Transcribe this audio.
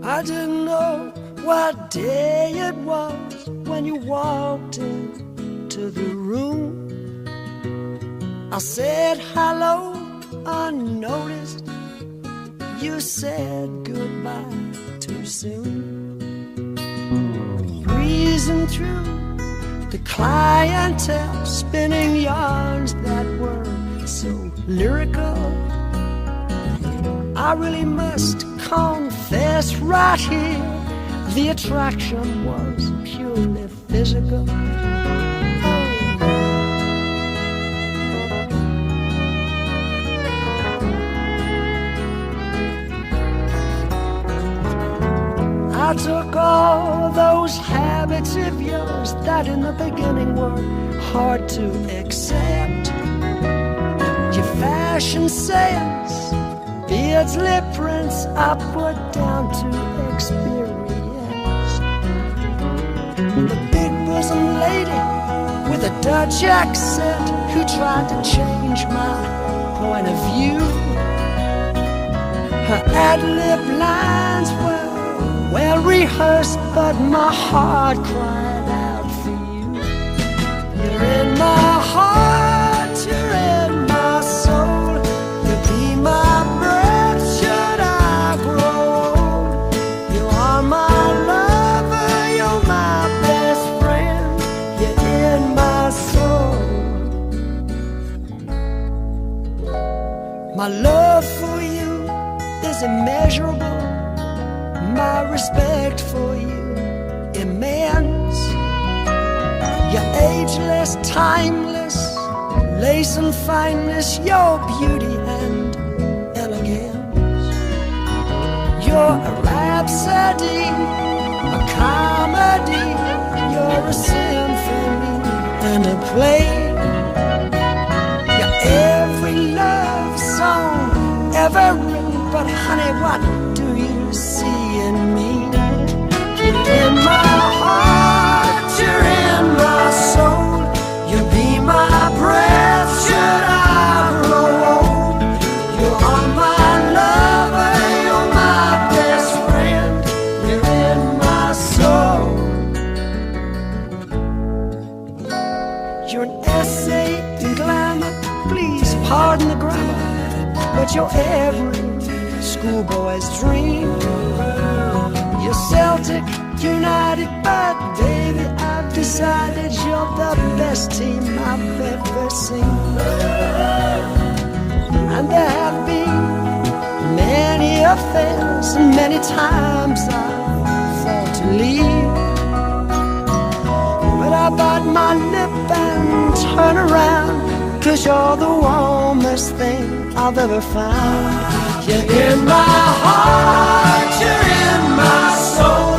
I didn't know what day it was when you walked into the room. I said hello unnoticed. You said goodbye too soon. Breezing through the clientele, spinning yarns that were so lyrical. I really must confess right here, the attraction was purely physical. I took all those habits of yours that in the beginning were hard to accept. Your fashion sense, beards, lip prints, I put down to experience. The big bosom lady with a Dutch accent who tried to change my point of view. Her ad-lib lines were well rehearsed, but my heart cried out for you. You're in my heart, you're in my soul. You'll be my breath should I grow old. You are my lover, you're my best friend. You're in my soul. My love for you is immeasurable. My respect for you immense. You're ageless, timeless, lace and fineness, your beauty and elegance. You're a rhapsody, a comedy, you're a symphony and a play. You're every love song ever written, but honey, what do you see in me? You're in my heart, you're in my soul. You'll be my breath should I grow old. You are my lover, you're my best friend. You're in my soul. You're an essay in glamour, please pardon the grammar, but you're every schoolboy's dream. You're Celtic United, but baby, I've decided you're the best team I've ever seen. And there have been many affairs, and many times I thought to leave, but I bite my lip and turn around, 'cause you're the warmest thing I've ever found. You're in my heart, you're in my soul.